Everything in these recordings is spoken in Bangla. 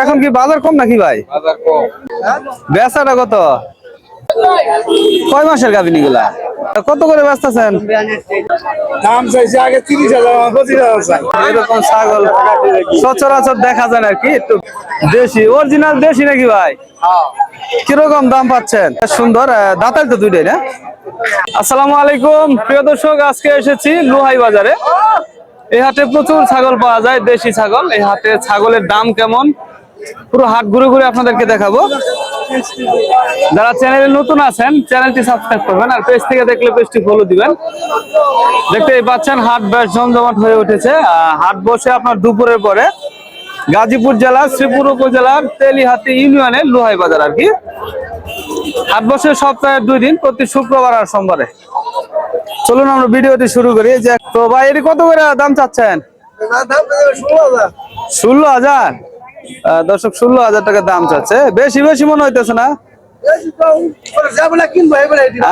এখন কি বাজার কম নাকি ভাই? বেচাটা কত? কয় মাসের গাভিনী গুলা? কত করে বেচতেছেন? দাম চাইছে আগে 30,000, 25,000। এরকম ছাগল সচরাচর দেখা যায় না কি? একটু দেশি, অরিজিনাল দেশি নাকি ভাই? কিরকম দাম পাচ্ছেন? সুন্দর দাঁতাল তো দুইটাই না? আসসালামু আলাইকুম প্রিয় দর্শক, আজকে এসেছি লোহাই বাজারে। এই হাটে প্রচুর ছাগল পাওয়া যায়, দেশি ছাগল। এই হাটে ছাগলের দাম কেমন পুরো হাট ঘুরে ঘুরে আপনাদেরকে দেখাবো। যারা চ্যানেলে নতুন আছেন চ্যানেলটি সাবস্ক্রাইব করবেন, আর পেজ থেকে দেখলে পেজটি ফলো দিবেন। দেখতেই পাচ্ছেন হাট বেশ জমজমাট হয়ে উঠেছে। হাট বসে আপনার দুপুরের পরে গাজীপুর জেলার শ্রীপুর উপজেলার তেলিহাতি ইউনিয়নের লোহাই বাজার আর কি। হাট বসে সপ্তাহে 2 দিন, প্রতি শুক্রবার আর সোমবারে। চলুন আমরা ভিডিওটি শুরু করি। যে তো ভাই এর কত করে দাম চাচ্ছেন? 16,000। দর্শক 16,000 টাকা দাম চাচ্ছে, বেশি বেশি মনে হইতেছে না?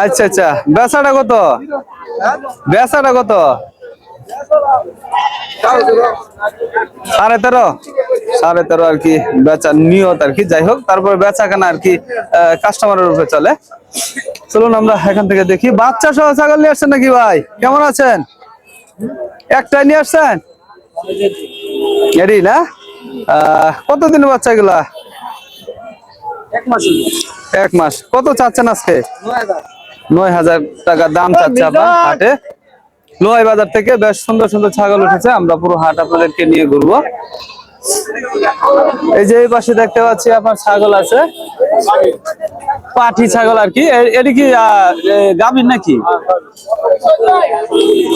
আচ্ছা আচ্ছা, বেচাটা কত? বেচাটা কত? 13.5 13.5 আর কি বেচা নিয়ত আর কি। যাই হোক, তারপরে বেচা কেনা আর কি কাস্টমারের উপরে চলে। চলুন আমরা এখান থেকে দেখি। বাচ্চা সহ ছাগল নিয়ে আসছেন নাকি ভাই? কেমন আছেন? একটাই নিয়ে আসছেন? এরই না? কতদিন বাচ্চা গুলা? 1 মাস। কত চাচ্ছেন আজকে? 9,000 টাকা দাম চাচ্ছে আপনার হাটে। লোহাই বাজার থেকে বেশ সুন্দর সুন্দর ছাগল উঠেছে, আমরা পুরো হাট আপনাদেরকে নিয়ে ঘুরবো। এই যে এই পাশে দেখতে পাচ্ছি আপনার ছাগল আছে, পাঠি ছাগল আর কি। এটি কি গাভীর নাকি?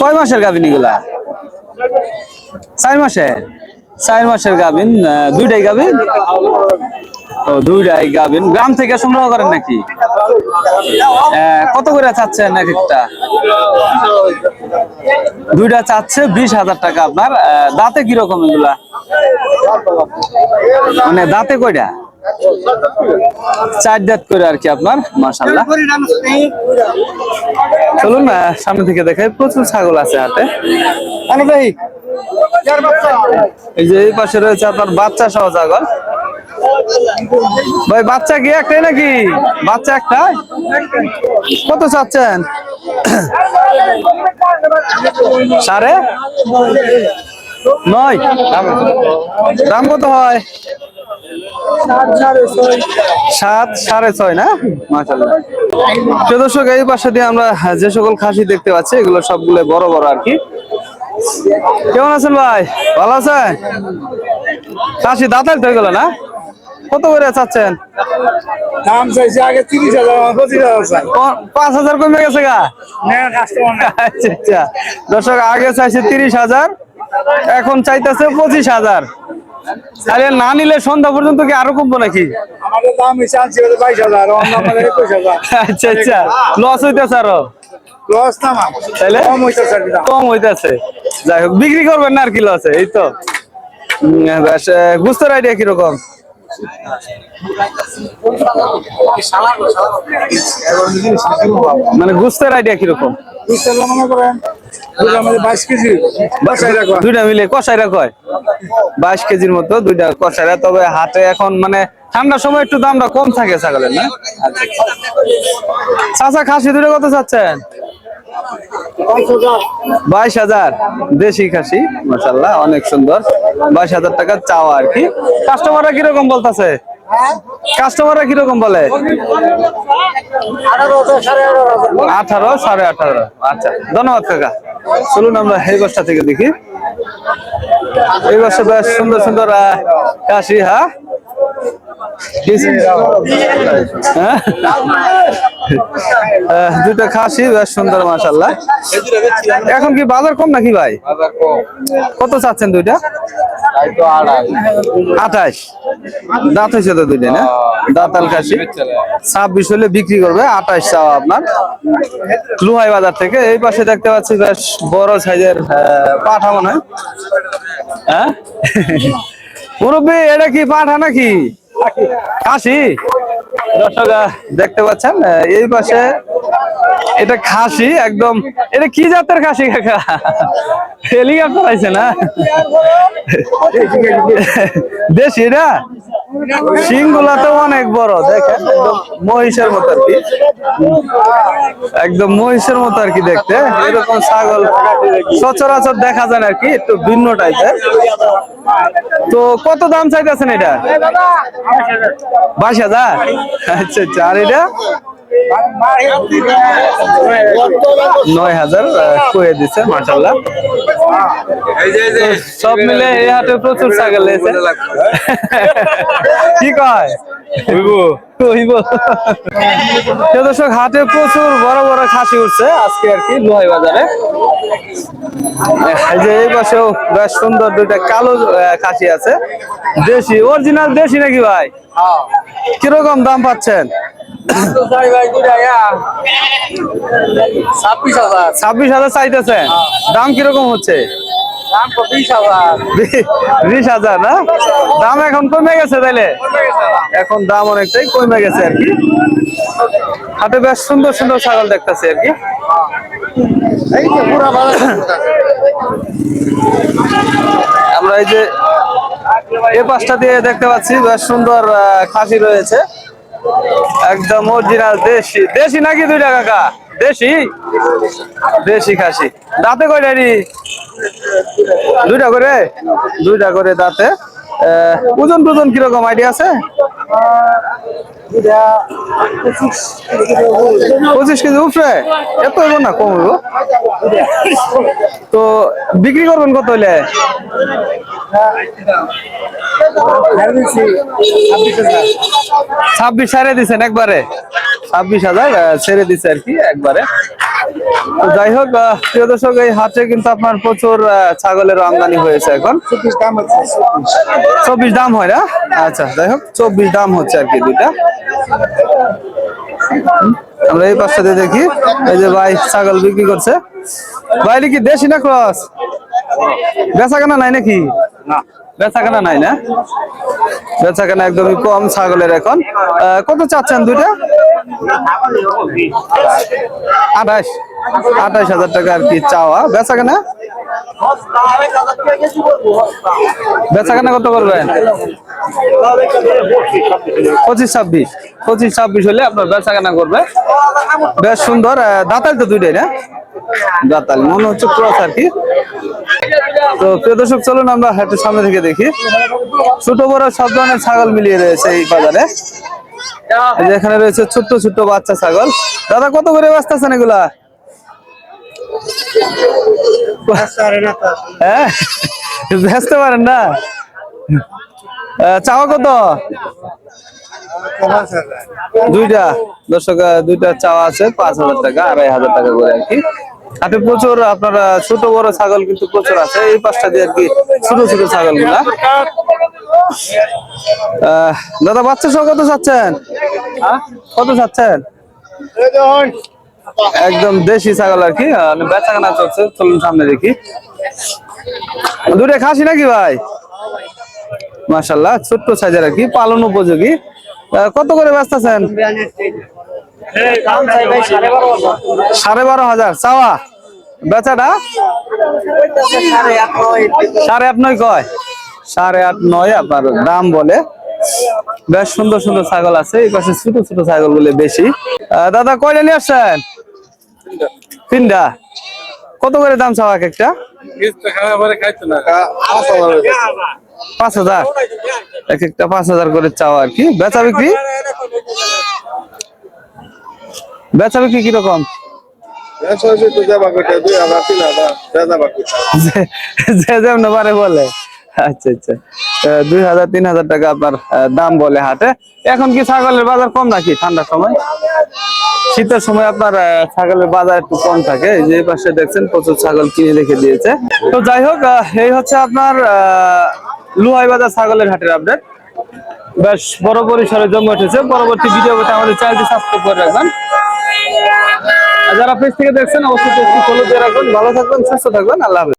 কয় মাসের গাভীন এগুলা? 4 মাসের। 4 মাসের গাভীন। দুইটাই গাভীন? ও, দুইটাই গাভীন। গ্রাম থেকে সংগ্রহ করেন নাকি? কত করে চাচ্ছেন এক একটা? দুইটা চাচ্ছে 20,000 টাকা আপনার। দাঁতে কিরকম এগুলা? মানে দাঁতে কয়টা? 4 দাঁত করে আর কি আপনার, মাশাআল্লাহ। চলুন সামনে থেকে দেখাই। প্রচুর ছাগল আছে হাটে। এই যে এই পাশে রয়েছে আপনার বাচ্চা সহ ছাগল। ভাই বাচ্চা কি একটাই নাকি? বাচ্চা একটা? কত চাচ্ছেন? 9.5? দাম কত হয়? 7, 6.5 না? মাশাআল্লাহ। প্রিয় দর্শক, এই পাশে দিয়ে আমরা যে সকল খাসি দেখতে পাচ্ছি এগুলো সবগুলো বড় বড় আর কি। কেমন আছেন ভাই? ভালো আছেন? খাসি দাঁতাল তো এগুলো না? কত করে চাচ্ছেন? দাম চাইছে আগে 30,000, 25,000। 5,000 কমে গেছে গা? আচ্ছা আচ্ছা। দর্শক, আগে চাইছে 30,000, এখন চাইতেছে 25,000। তাহলে না নিলে সন্ধ্যা পর্যন্ত কি আরো কমবো নাকি? আমাদের দাম হিসেবে আনছি 22,000, অন্য আমাদের 21,000। আচ্ছা আচ্ছা, লস হইতেছে আরো? লস না মা, তাহলে কম হইতেছে। কম হইতেছে। যাই হোক, বিক্রি করবেন না আর কি লসে? এই তো। বেশ, গুস্তের আইডিয়া কিরকম? মানে গুস্তের আইডিয়া কিরকম? দুইটা মিলে কষাইরা কয় 22 কেজির মতো, দুইটা কষাইরা। তবে হাটে এখন মানে ঠান্ডার সময় একটু দামটা কম থাকে ছাগলের না? চাচা খাসি দুটো কত চাচ্ছেন? 22,000। দেশি খাসি, মাশাআল্লাহ, অনেক সুন্দর। 22,000 টাকা চাওয়া আর কি। কাস্টমাররা কিরকম বলতেছে? কাস্টমাররা কিরকম বলে? 18, 18.5। আচ্ছা, ধন্যবাদ কাকা। চলুন আমরা এই বস্তা থেকে দেখি। এই বস্তা বেশ সুন্দর সুন্দর খাসি। হ্যাঁ, দুটো খাসি বেশ সুন্দর, মাশাআল্লাহ। এখন কি বাজার কম নাকি ভাই? কত চাচ্ছেন দুইটা? 28। দাঁত হয়েছে তো দুইটা না? দাঁতাল খাসি। 26 হলে বিক্রি করবে, 28 চাওয়া আপনার। লোহাই বাজার থেকে। এই পাশে দেখতে পাচ্ছি বেশ বড় সাইজের পাঠা মনে হয়। হ্যাঁ মুরব্বী, এটা কি পাঠা নাকি খাসি? দর্শক দেখতে পাচ্ছেন এই পাশে এটা খাসি একদম। এটা কি জাতের খাসি কাকা? হেলিকপ্টার আছে না? দেশি না? শিংগুলা তো অনেক বড়, দেখেন একদম মহিষের মতো আর কি, একদম মহিষের মতো আর কি দেখতে। এরকম ছাগল সচরাচর দেখা যায় না আর কি, একটু ভিন্ন টাইপের। তো কত দাম চাইতেছেন এটা? 22,000। আচ্ছা আচ্ছা, আর এটা 9,000 কয়ে দিচ্ছে মাশাআল্লাহ। সব মিলে এই হাটে প্রচুর ছাগল লেগেছে। কি কয় দর্শক, হাটে প্রচুর বড় বড় খাসি উঠছে আজকে আর কি লোহাই বাজারে। এই যে এই পাশেও বেশ সুন্দর দুইটা কালো খাসি আছে, দেশি, অরিজিনাল দেশি নাকি ভাই? কিরকম দাম পাচ্ছেন? 26,000 চাইতেছেন। দাম কিরকম হচ্ছে? 20,000 না? দাম এখন কমে গেছে তাইলে? এখন দাম অনেকটাই কমে গেছে আর কি। হাটে বেশ সুন্দর সুন্দর ছাগল দেখতেছি আর কি। আমরা এই যে এই পাশটা দিয়ে দেখতে পাচ্ছি বেশ সুন্দর খাসি রয়েছে, একদম অরিজিনাল দেশি। দেশি নাকি দুইটা কাকা? দেশি, দেশি খাসি। দাঁতে কয়টারি? দুইটা করে, দুইটা করে দাঁতে। ওজন টুজন কিরকম আইডিয়া আছে? 25 কেজি উপরে? এত হইব না, কম হইব। তো বিক্রি করবেন কত হইলে? 26 ছেড়ে দিচ্ছেন একবারে? 26,000 ছেড়ে দিচ্ছে আর কি একবারে। তো যাই হোক প্রিয় দর্শক, এই হাটে কিন্তু আপনার প্রচুর ছাগলের আমদানি হয়েছে এখন। 24 দাম হয় না? আচ্ছা, যাই হোক 24 দাম হচ্ছে আর কি দুইটা। আমরা এই পাশটাতে দেখি, এই যে ভাই ছাগল বিক্রি করছে। ভাই কি দেশি না ক্রস? বেচাকেনা নাই নাকি? না, বেচাকেনা নাই না? বেচাকেনা একদমই কম ছাগলের এখন। কত চাচ্ছেন দুইটা? 28,000 টাকা আর কি চাওয়া। বেচাকেনা বেচাকেনা কত করবেন? 25-26 হলে আপনার বেচাকেনা করবে। বেশ সুন্দর। দাঁতাল তো দুইটাই না? দাঁতাল মনে হচ্ছে ক্রস আর কি। তো প্রিয় দর্শক, চলুন আমরা হাটের সামনে থেকে দেখি। ছোট বড় সব ধরনের ছাগল মিলিয়ে রয়েছে এই বাজারে। এখানে রয়েছে ছোট্ট ছোট্ট বাচ্চা ছাগল। দাদা কত করে বেচতেছেন এগুলা? হ্যাঁ, বেচতে পারেন না? চাওয়া কত? দুইটা দর্শক, দুইটা চাওয়া আছে 5,000 টাকা, 2,500 টাকা করে আর কি। হাটে প্রচুর আপনারা ছোট বড় ছাগল কিন্তু প্রচুর আছে এই পাশটা দিয়ে আর কি, ছোট ছোট ছাগল গুলা। দাদা বাচ্চা সহ কত চাচ্ছেন? কত চাচ্ছেন? একদম দেশি ছাগল আর কি, বেচাকেনা চলছে। চলুন সামনে দেখি। দুটো খাসি নাকি ভাই? মাশাআল্লাহ, ছোট্ট সাইজের আর কি, পালন উপযোগী। কত করে বেচতেছেন? 12,500 চাওয়া, বেচাটা 8.5 কয়? 8.5 আপনার দাম বলে। বেশ সুন্দর সুন্দর ছাগল আছে এই পাশে, ছোট ছোট ছাগল গুলো বেশি। দাদা কয়টা নিয়ে আসছেন? 3টা। কত করে দাম চাওয়া একটা? 5,000 এক একটা, 5,000 করে চাওয়া আর কি। বেচা বিক্রি? বেচা বিক্রি কিরকম? বলে আচ্ছা আচ্ছা, 2,000-3,000 টাকা আপনার দাম বলে হাটে। এখন কি ছাগলের বাজার কম নাকি? ঠান্ডার সময়, শীতের সময় আপনার ছাগলের বাজার একটু কম থাকে। এই যে পাশে দেখছেন প্রচুর ছাগল কিনে রেখে দিয়েছে। তো যাই হোক, এই হচ্ছে আপনার লোহাই বাজার ছাগলের হাটের আপডেট। বেশ বড় পরিসরে জমে উঠেছে। পরবর্তী ভিডিও পেতে আমাদের চ্যানেলটি সাবস্ক্রাইব করে রাখবেন। যারা পেজ থেকে দেখছেন অবশ্যই ফলো দিয়ে রাখবেন। ভালো থাকবেন, সুস্থ থাকবেন। আল্লাহ হাফেজ।